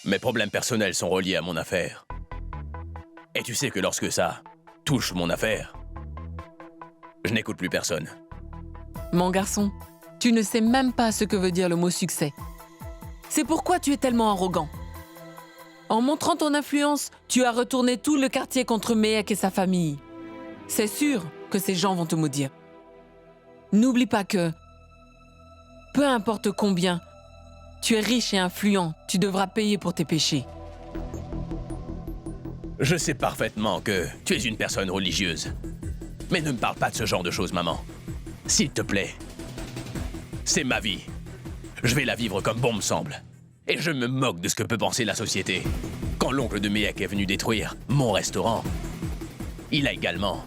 Mes problèmes personnels sont reliés à mon affaire. Et tu sais que lorsque ça touche mon affaire, je n'écoute plus personne. Mon garçon, tu ne sais même pas ce que veut dire le mot succès. C'est pourquoi tu es tellement arrogant. En montrant ton influence, tu as retourné tout le quartier contre Mehek et sa famille. C'est sûr que ces gens vont te maudire. N'oublie pas que, peu importe combien, tu es riche et influent, tu devras payer pour tes péchés. Je sais parfaitement que tu es une personne religieuse. Mais ne me parle pas de ce genre de choses, maman. S'il te plaît. C'est ma vie. Je vais la vivre comme bon me semble. Et je me moque de ce que peut penser la société. Quand l'oncle de Mehek est venu détruire mon restaurant, il a également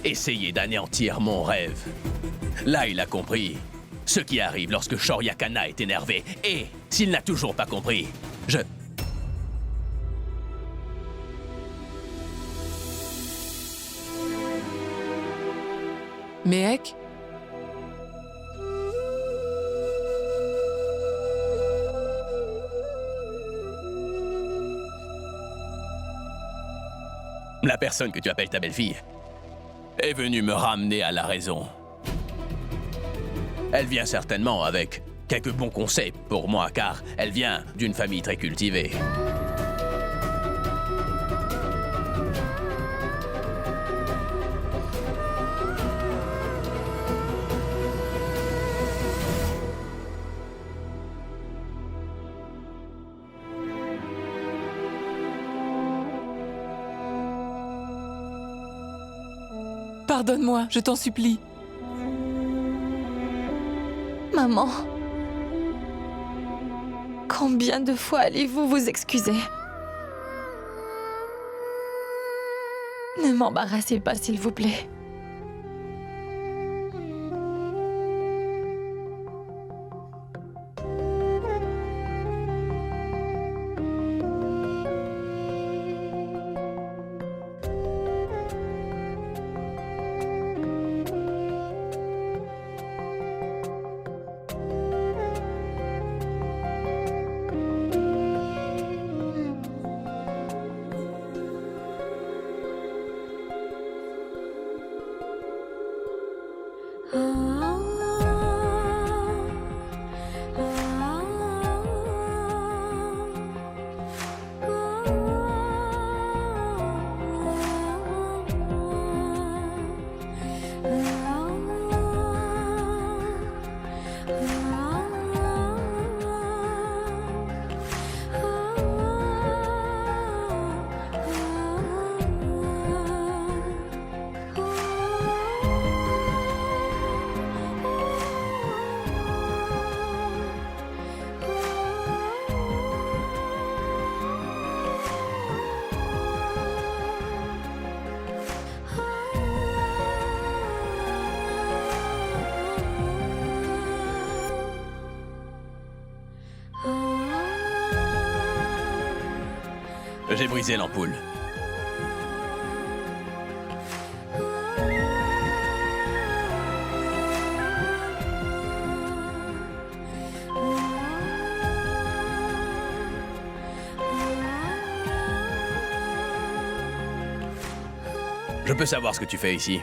essayé d'anéantir mon rêve. Là, il a compris ce qui arrive lorsque Shoria Kana est énervé. Et s'il n'a toujours pas compris, je... Mehek ? La personne que tu appelles ta belle-fille est venue me ramener à la raison. Elle vient certainement avec quelques bons conseils pour moi, car elle vient d'une famille très cultivée. Pardonne-moi, je t'en supplie. Maman, combien de fois allez-vous vous excuser? Ne m'embarrassez pas, s'il vous plaît. J'ai brisé l'ampoule. Je peux savoir ce que tu fais ici?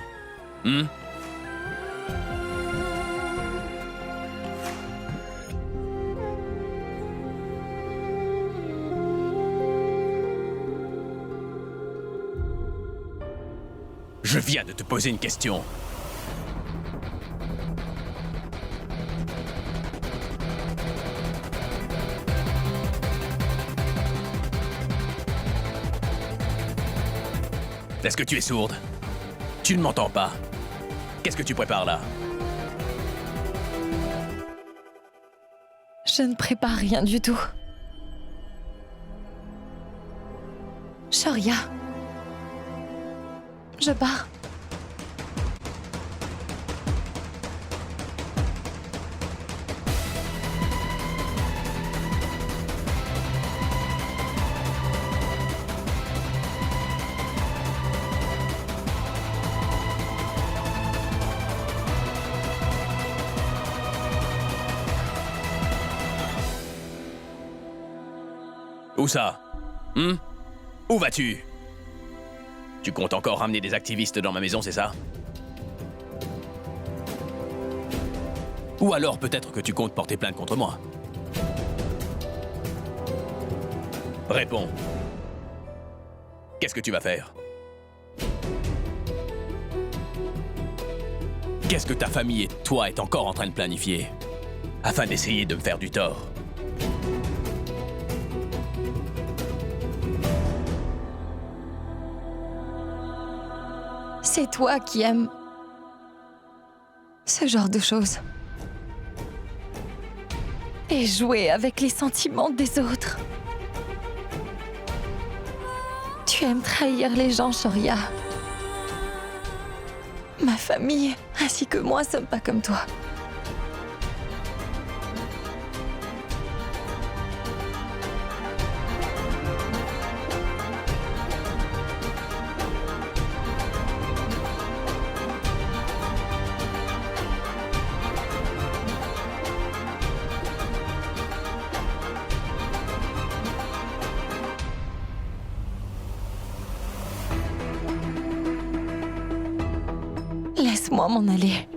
Je viens de te poser une question. Est-ce que tu es sourde? Tu ne m'entends pas. Qu'est-ce que tu prépares là? Je ne prépare rien du tout. Shoria. Je pars. Où ça? Où vas-tu? Tu comptes encore ramener des activistes dans ma maison, c'est ça? Ou alors peut-être que tu comptes porter plainte contre moi? Réponds. Qu'est-ce que tu vas faire? Qu'est-ce que ta famille et toi êtes encore en train de planifier afin d'essayer de me faire du tort? C'est toi qui aimes ce genre de choses. Et jouer avec les sentiments des autres. Tu aimes trahir les gens, Shoria. Ma famille, ainsi que moi, sommes pas comme toi. Laisse-moi m'en aller.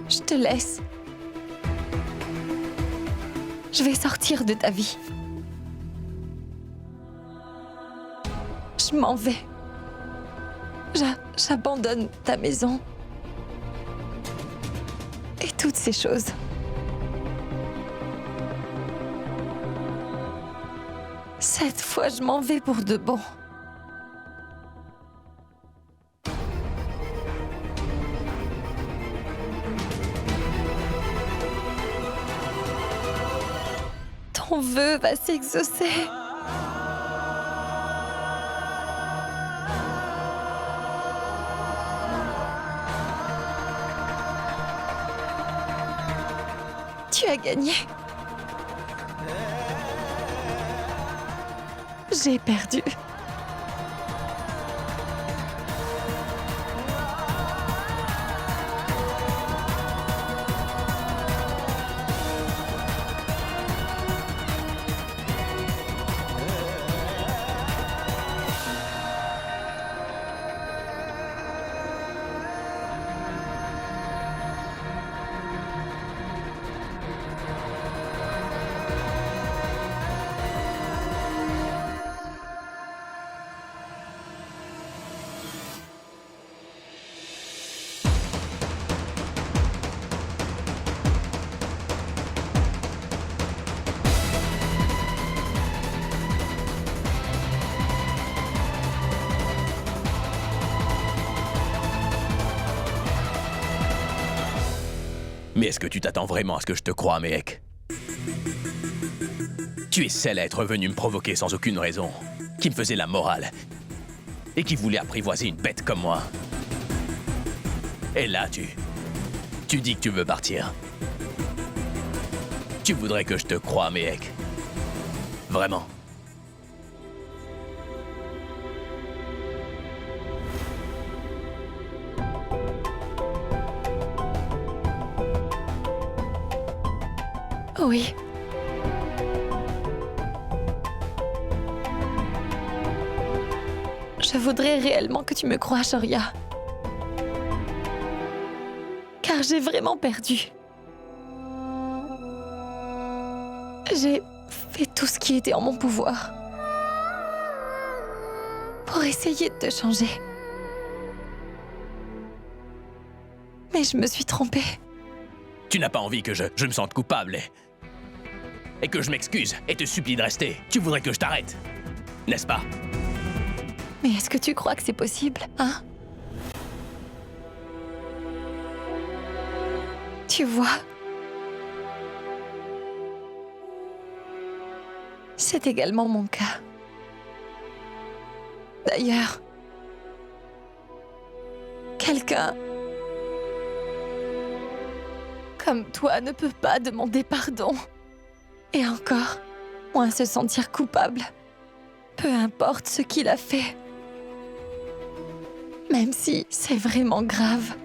Je te laisse. Je vais sortir de ta vie. Je m'en vais. J'abandonne ta maison. Et toutes ces choses. Cette fois, je m'en vais pour de bon. Ton vœu va s'exaucer. Tu as gagné. J'ai perdu. Mais est-ce que tu t'attends vraiment à ce que je te croie, Mehek? Tu es celle à être venue me provoquer sans aucune raison, qui me faisait la morale, et qui voulait apprivoiser une bête comme moi. Et là, tu dis que tu veux partir. Tu voudrais que je te croie, Mehek? Vraiment? Oui. Je voudrais réellement que tu me croies, Shoria. Car j'ai vraiment perdu. J'ai fait tout ce qui était en mon pouvoir pour essayer de te changer. Mais je me suis trompée. Tu n'as pas envie que je me sente coupable et que je m'excuse et te supplie de rester. Tu voudrais que je t'arrête, n'est-ce pas? Mais est-ce que tu crois que c'est possible, hein? Tu vois? C'est également mon cas. D'ailleurs, quelqu'un comme toi ne peut pas demander pardon. Et encore, moins se sentir coupable. Peu importe ce qu'il a fait. Même si c'est vraiment grave.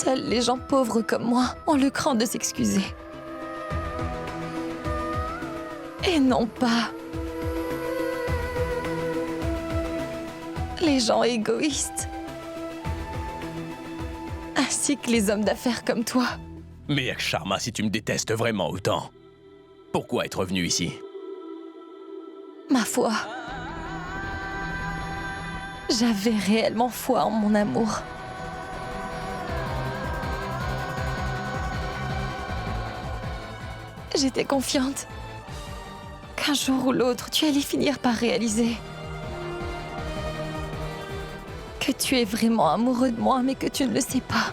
Seuls les gens pauvres comme moi ont le cran de s'excuser. Et non pas les gens égoïstes, ainsi que les hommes d'affaires comme toi. Mais Sharma, si tu me détestes vraiment autant, pourquoi être venu ici? Ma foi, j'avais réellement foi en mon amour. J'étais confiante qu'un jour ou l'autre, tu allais finir par réaliser que tu es vraiment amoureux de moi, mais que tu ne le sais pas.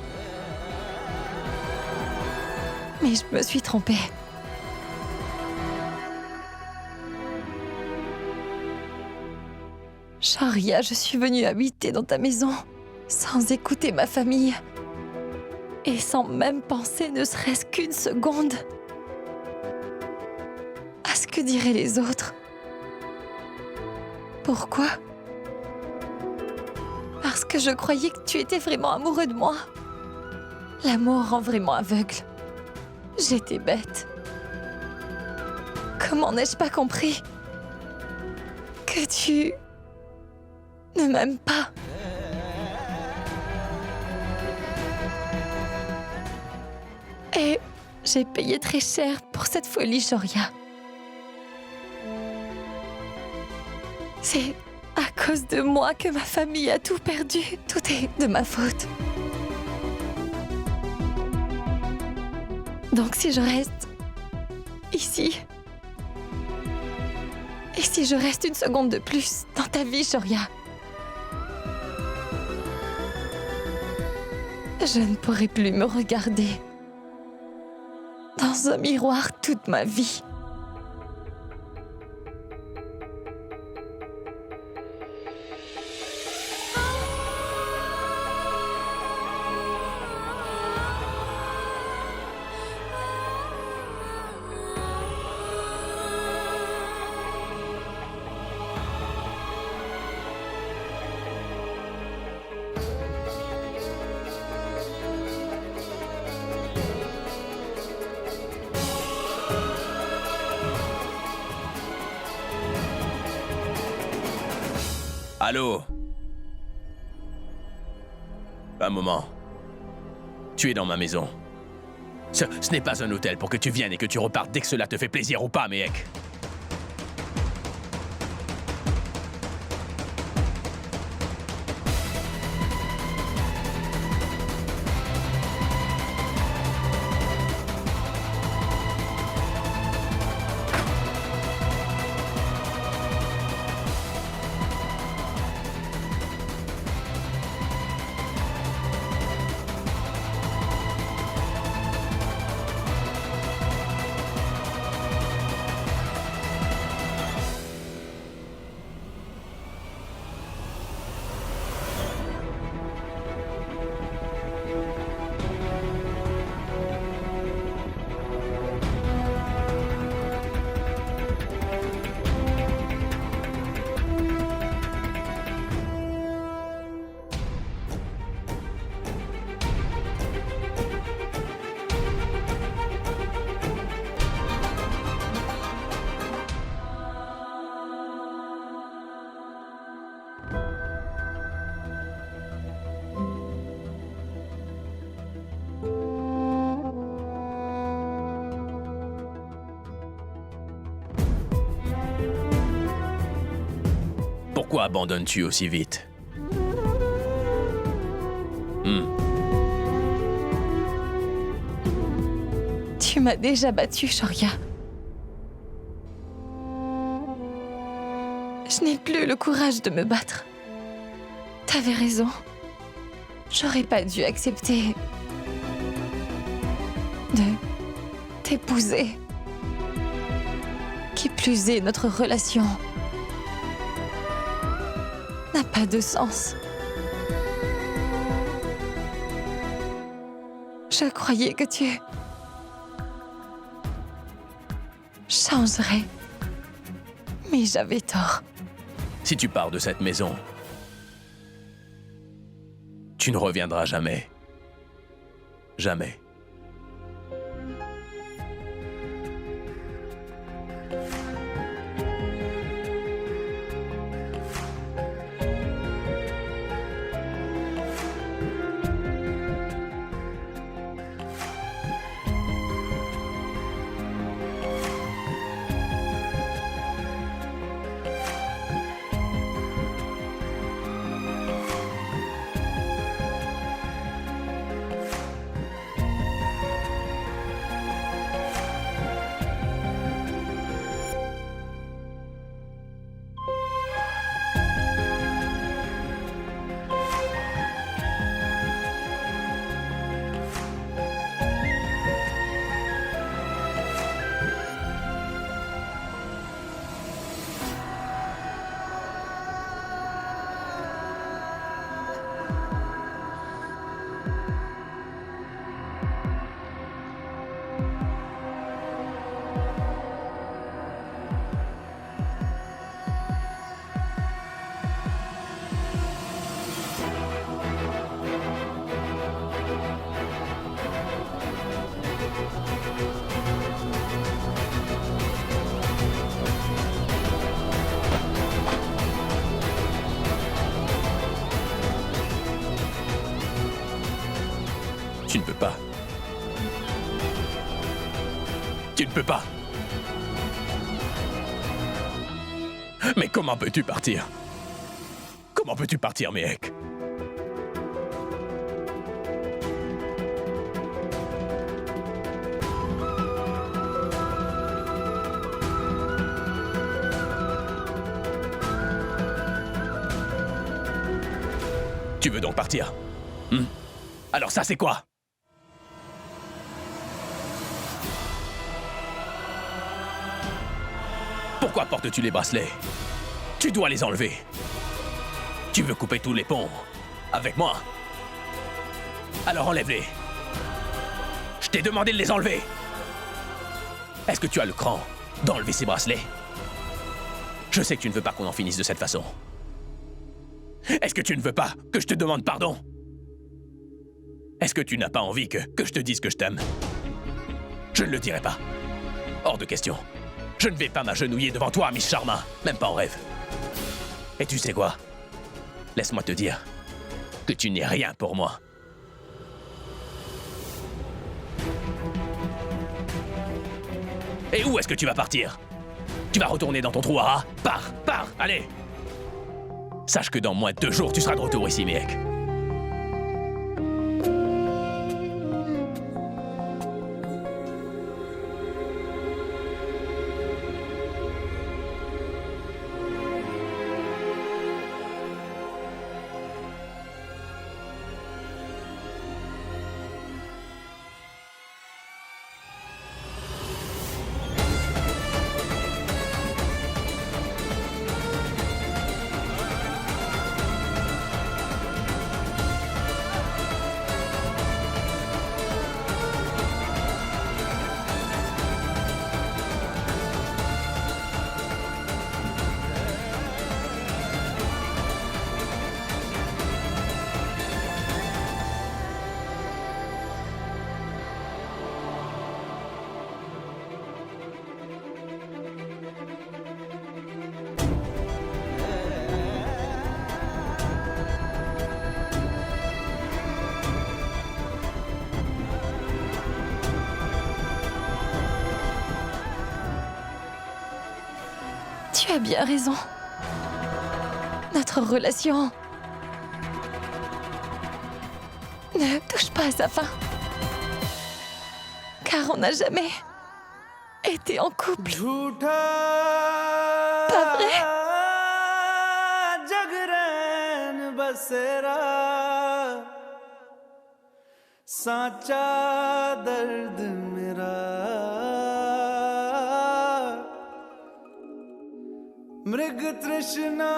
Mais je me suis trompée. Sharia, je suis venue habiter dans ta maison sans écouter ma famille et sans même penser ne serait-ce qu'une seconde à ce que diraient les autres. Pourquoi? Parce que je croyais que tu étais vraiment amoureux de moi. L'amour rend vraiment aveugle. J'étais bête. Comment n'ai-je pas compris que tu ne m'aimes pas? Et j'ai payé très cher pour cette folie, Shoria. C'est à cause de moi que ma famille a tout perdu. Tout est de ma faute. Donc si je reste ici, et si je reste une seconde de plus dans ta vie, Shoria, je ne pourrai plus me regarder dans un miroir toute ma vie. Allô? Un moment. Tu es dans ma maison. Ce n'est pas un hôtel pour que tu viennes et que tu repartes dès que cela te fait plaisir ou pas, Mehek. Pourquoi abandonnes-tu aussi vite? Tu m'as déjà battu, Shoria. Je n'ai plus le courage de me battre. T'avais raison. J'aurais pas dû accepter de t'épouser. Qui plus est, notre relation n'a pas de sens. Je croyais que tu changerais, mais j'avais tort. Si tu pars de cette maison, tu ne reviendras jamais. Jamais. Tu ne peux pas. Tu ne peux pas. Mais comment peux-tu partir? Comment peux-tu partir, Mehek? Tu veux donc partir? Alors ça, c'est quoi? Pourquoi portes-tu les bracelets? Tu dois les enlever. Tu veux couper tous les ponts avec moi? Alors enlève-les. Je t'ai demandé de les enlever. Est-ce que tu as le cran d'enlever ces bracelets? Je sais que tu ne veux pas qu'on en finisse de cette façon. Est-ce que tu ne veux pas que je te demande pardon? Est-ce que tu n'as pas envie que je te dise que je t'aime? Je ne le dirai pas. Hors de question. Je ne vais pas m'agenouiller devant toi, Miss Sharma, même pas en rêve. Et tu sais quoi? Laisse-moi te dire que tu n'es rien pour moi. Et où est-ce que tu vas partir? Tu vas retourner dans ton trou à rats? Pars, allez! Sache que dans moins de 2 jours, tu seras de retour ici, Mehek. Tu as bien raison. Notre relation ne touche pas à sa fin. Car on n'a jamais été en couple. Pas vrai? मृग तृष्णा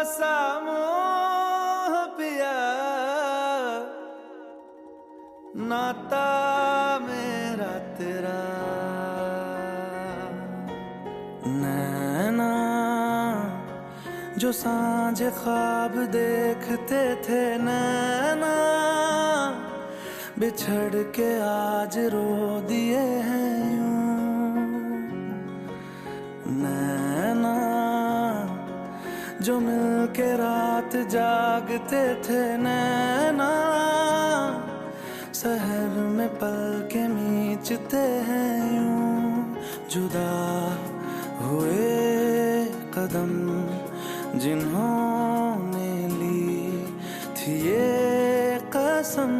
सा मोह पिया नाता मेरा तेरा नैना जो सांझ ख्वाब देखते थे नैना बिछड़ के आज रो दिए हैं यूं नैना जो मिलके रात जागते थे नैना शहर में पल के मीचते हैं यूं जुदा हुए कदम जिन्होंने ली थी ये कसम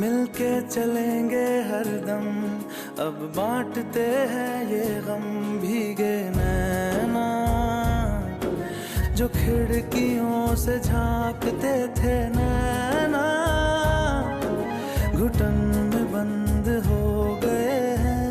मिलके चलेंगे हरदम अब बांटते हैं ये गम भीगे नैना जो खिड़कियों से झांकते थे नैना घुटन में बंद हो गए हैं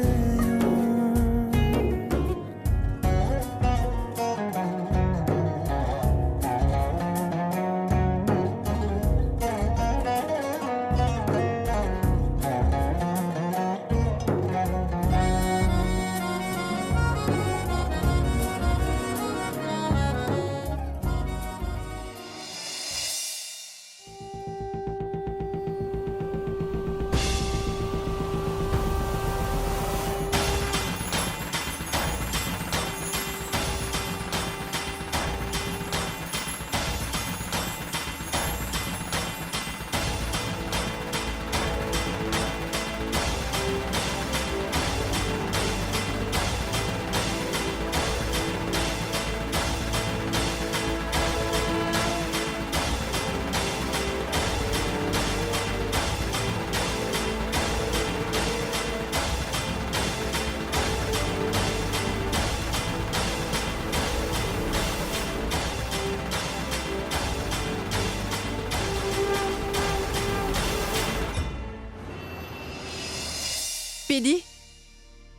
Speedy,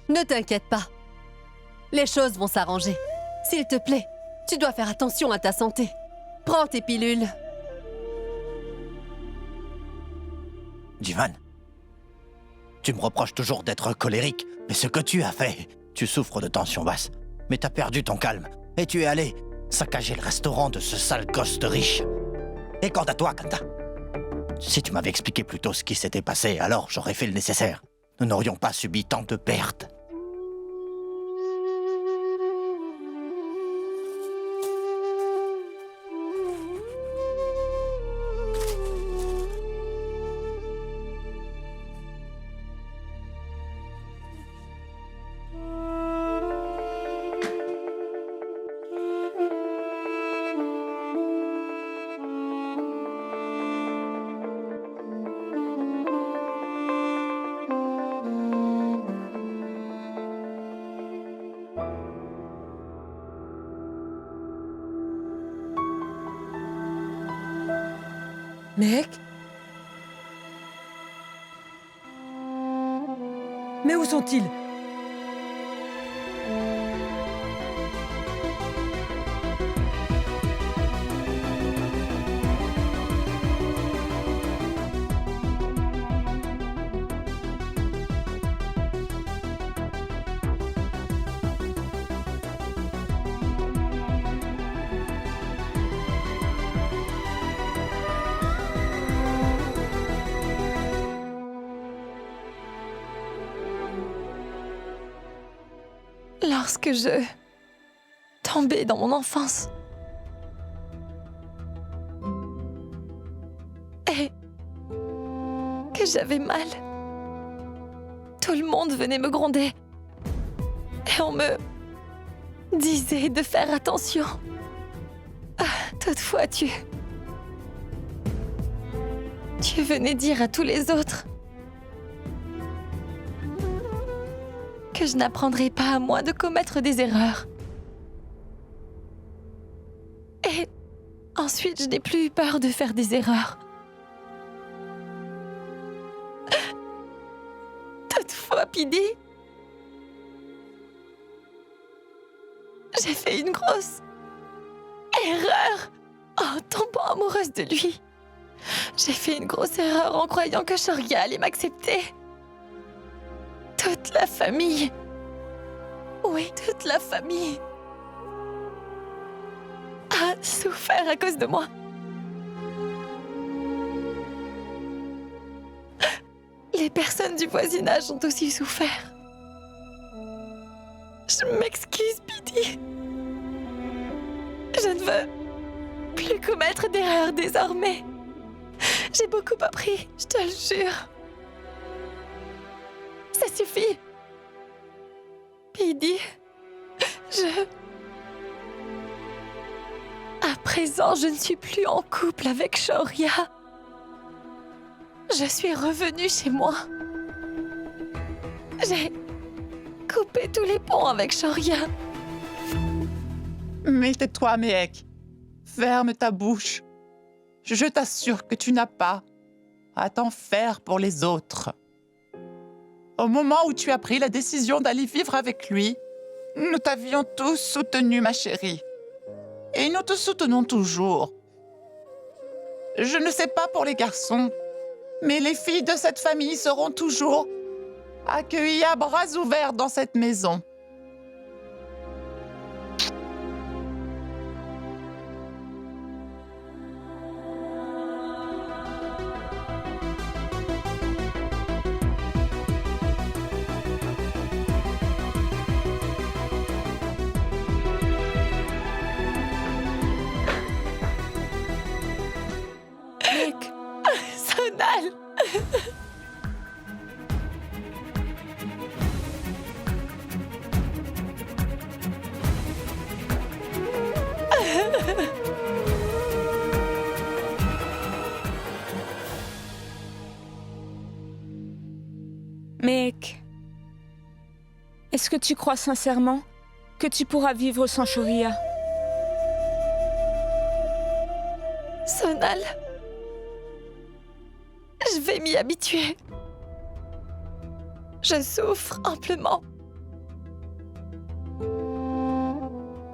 ne t'inquiète pas. Les choses vont s'arranger. S'il te plaît, tu dois faire attention à ta santé. Prends tes pilules. Jivan, tu me reproches toujours d'être colérique, mais ce que tu as fait, tu souffres de tension basse. Mais t'as perdu ton calme, et tu es allé saccager le restaurant de ce sale gosse de riche. Et quant à toi, Kanta, si tu m'avais expliqué plus tôt ce qui s'était passé, alors j'aurais fait le nécessaire. Nous n'aurions pas subi tant de pertes. Mec? Mais où sont-ils? Lorsque je tombais dans mon enfance et que j'avais mal, tout le monde venait me gronder et on me disait de faire attention. Toutefois, tu venais dire à tous les autres que je n'apprendrai pas à moins de commettre des erreurs. Et ensuite, je n'ai plus eu peur de faire des erreurs. Toutefois, Pidi, j'ai fait une grosse erreur en tombant amoureuse de lui. J'ai fait une grosse erreur en croyant que Shorya allait m'accepter. Toute la famille. Oui, toute la famille a souffert à cause de moi. les personnes du voisinage ont aussi souffert. Je m'excuse, Biddy. Je ne veux plus commettre d'erreurs désormais. J'ai beaucoup appris, je te le jure. Ça suffit. Biddy, À présent, je ne suis plus en couple avec Shoria. Je suis revenue chez moi. J'ai coupé tous les ponts avec Shoria. Mais tais-toi, Méhek. Ferme ta bouche. Je t'assure que tu n'as pas à t'en faire pour les autres. Au moment où tu as pris la décision d'aller vivre avec lui, nous t'avions tous soutenu, ma chérie. Et nous te soutenons toujours. Je ne sais pas pour les garçons, mais les filles de cette famille seront toujours accueillies à bras ouverts dans cette maison. Sonal. Méhek, est-ce que tu crois sincèrement que tu pourras vivre sans Shoria? Sonal. Je vais m'y habituer. Je souffre amplement.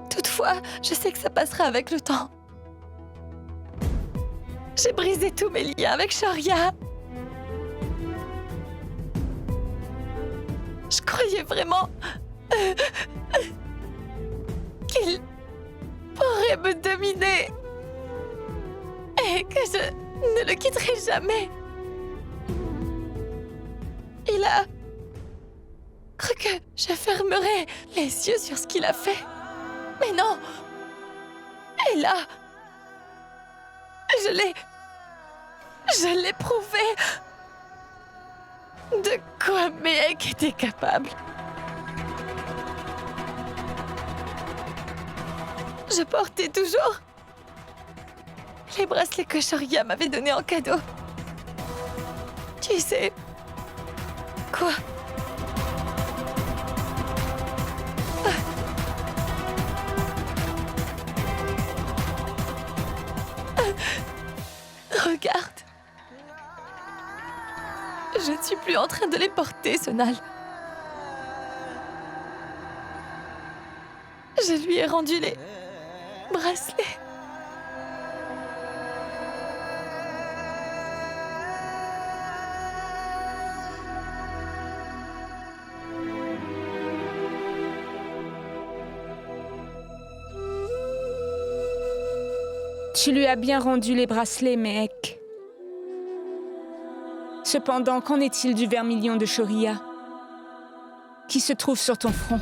Toutefois, je sais que ça passera avec le temps. J'ai brisé tous mes liens avec Shoria. Je croyais vraiment qu'il pourrait me dominer et que je ne le quitterai jamais. Il a cru que je fermerais les yeux sur ce qu'il a fait. Mais non! Et là, je l'ai prouvé de quoi Méhek était capable. Je portais toujours les bracelets que Shoria m'avait donnés en cadeau. Tu sais quoi? Regarde. Je ne suis plus en train de les porter, Sonal. Je lui ai rendu les bracelets. Tu lui as bien rendu les bracelets, Méhek. Cependant, qu'en est-il du vermilion de Shoria qui se trouve sur ton front?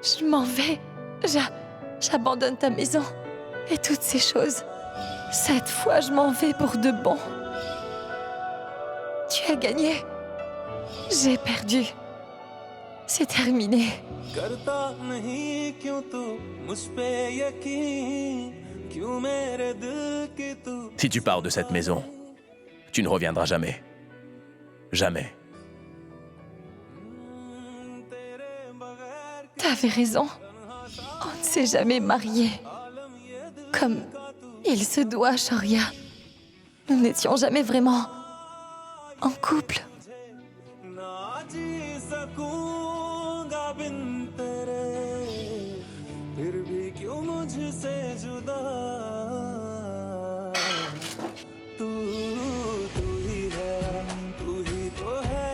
Je m'en vais. J'abandonne ta maison et toutes ces choses. Cette fois, je m'en vais pour de bon. Tu as gagné. J'ai perdu. C'est terminé. करता नहीं क्यों तू मुझ पे यकीन क्यों मेरे दिल की तू Si tu pars de cette maison, tu ne reviendras jamais. Jamais. T'avais raison. On ne s'est jamais mariés. Comme il se doit, Shoria. Nous n'étions jamais vraiment en couple. ना जी सकूंगा बिन तेरे फिर भी क्यों मुझसे जुदा तू तू ही है तू ही तो है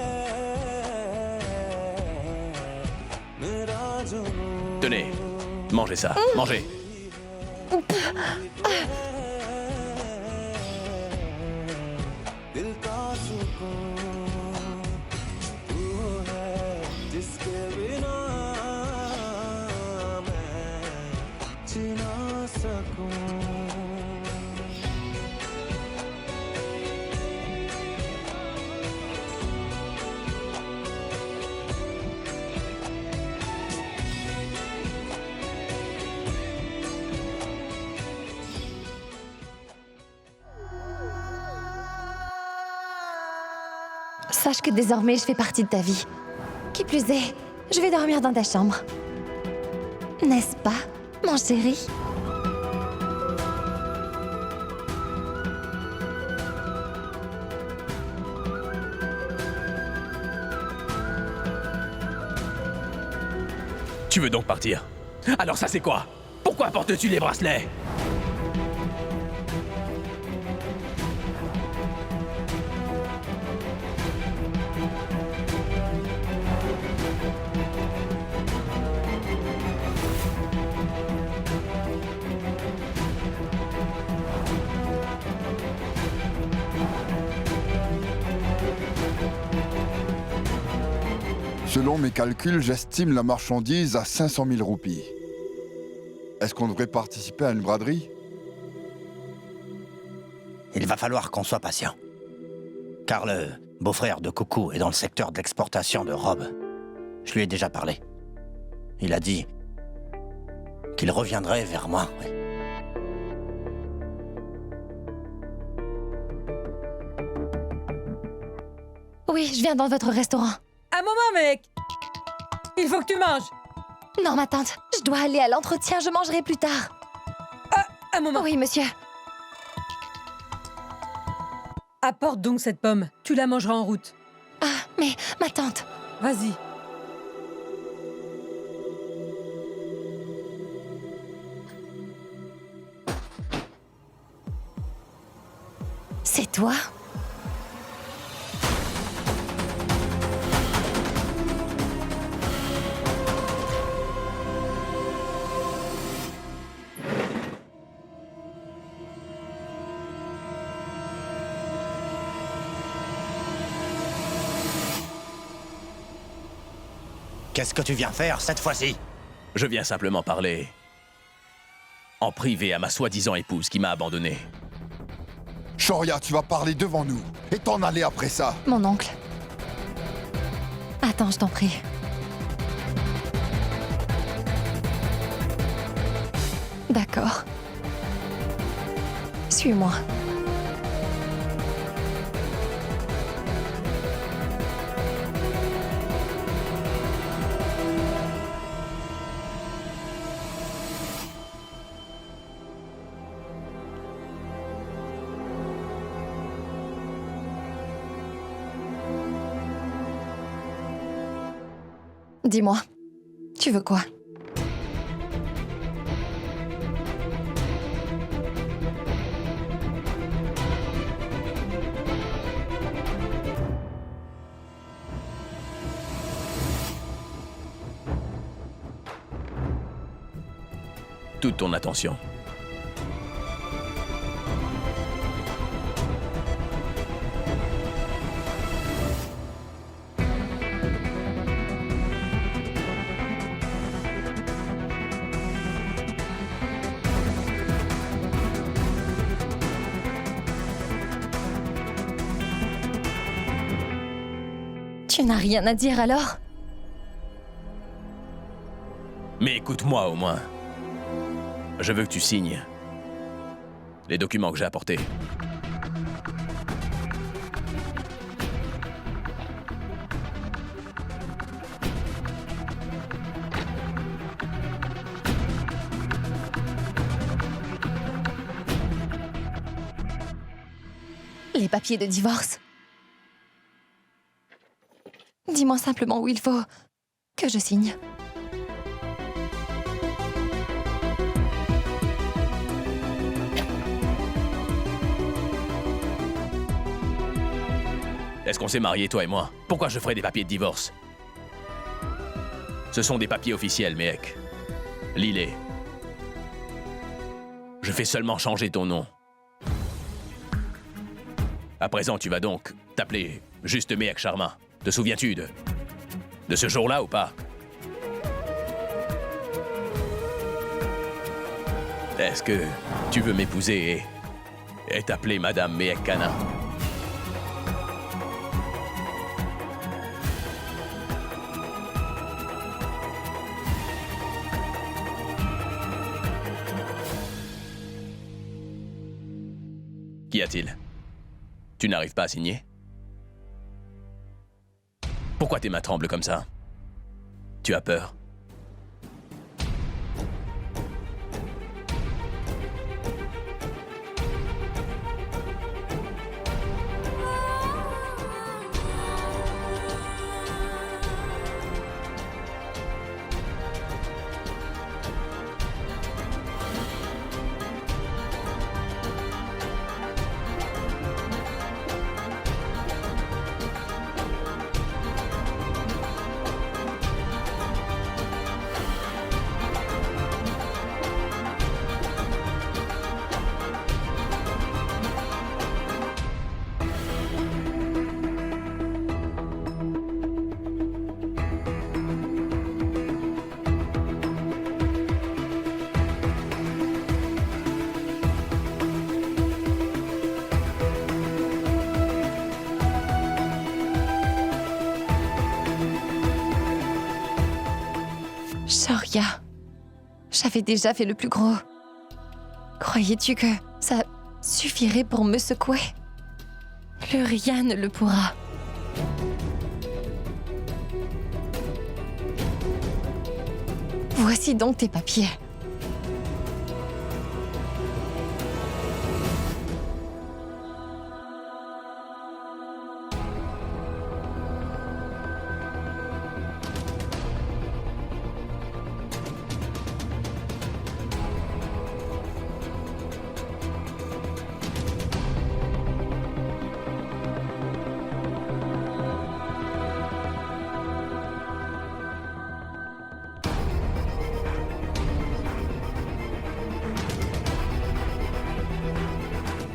मेरा जुनून Tenez, mangez ça, mangez. दिल का सुकून तू है जिसके बिना मैं जी ना सकूं Sache que désormais, je fais partie de ta vie. Qui plus est, je vais dormir dans ta chambre. N'est-ce pas, mon chéri? Tu veux donc partir? Alors ça c'est quoi? Pourquoi portes-tu les bracelets? Selon mes calculs, j'estime la marchandise à 500 000 roupies. Est-ce qu'on devrait participer à une braderie? Il va falloir qu'on soit patient. Car le beau-frère de Coucou est dans le secteur de l'exportation de robes. Je lui ai déjà parlé. Il a dit qu'il reviendrait vers moi. Oui. Oui, je viens dans votre restaurant. Un moment, mec. Il faut que tu manges. Non, ma tante, je dois aller à l'entretien, je mangerai plus tard. Un moment. Oui, monsieur. Apporte donc cette pomme. Tu la mangeras en route. Ah, mais ma tante. Vas-y. C'est toi? Qu'est-ce que tu viens faire cette fois-ci? Je viens simplement parler en privé à ma soi-disant épouse qui m'a abandonné. Shoria, tu vas parler devant nous et t'en aller après ça. Mon oncle. Attends, je t'en prie. D'accord. Suis-moi. Dis-moi, tu veux quoi? Toute ton attention. Tu n'as rien à dire alors? Mais écoute-moi au moins. Je veux que tu signes les documents que j'ai apportés. Les papiers de divorce. Dis-moi simplement où il faut que je signe. Est-ce qu'on s'est mariés, toi et moi? Pourquoi je ferais des papiers de divorce? Ce sont des papiers officiels, mec. Lis-les. Je fais seulement changer ton nom. À présent, tu vas donc t'appeler juste Méhek Sharma. Te souviens-tu de ce jour-là ou pas? Est-ce que tu veux m'épouser et t'appeler Madame Méhek Khanna? Qu'y a-t-il? Tu n'arrives pas à signer? Pourquoi tes mains tremblent comme ça? Tu as peur? Shaurya, j'avais déjà fait le plus gros. Croyais-tu que ça suffirait pour me secouer? Plus rien ne le pourra. Voici donc tes papiers.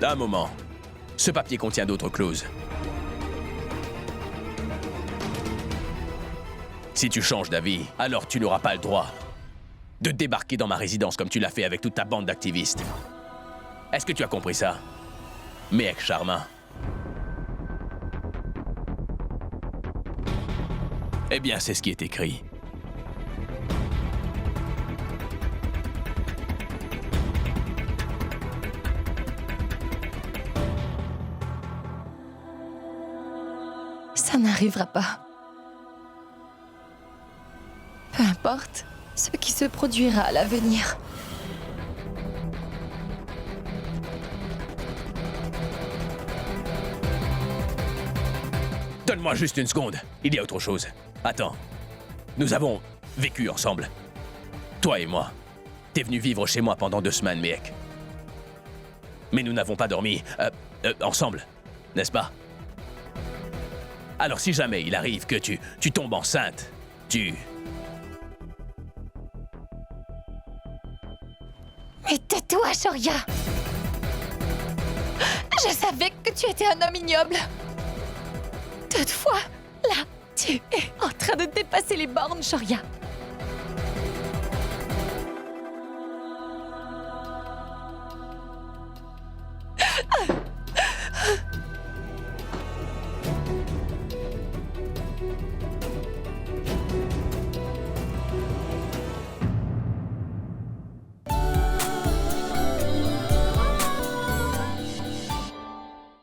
Un moment. Ce papier contient d'autres clauses. Si tu changes d'avis, alors tu n'auras pas le droit de débarquer dans ma résidence comme tu l'as fait avec toute ta bande d'activistes. Est-ce que tu as compris ça? Méhek Sharma. Eh bien, c'est ce qui est écrit. Ça n'arrivera pas. Peu importe ce qui se produira à l'avenir. Donne-moi juste une seconde. Il y a autre chose. Attends. Nous avons vécu ensemble. Toi et moi. T'es venu vivre chez moi pendant 2 semaines, Méhek. Mais nous n'avons pas dormi ensemble, n'est-ce pas? Alors si jamais il arrive que tu tombes enceinte, Mais tais-toi, Shaurya! Je savais que tu étais un homme ignoble. Toutefois, là, tu es en train de dépasser les bornes, Shaurya.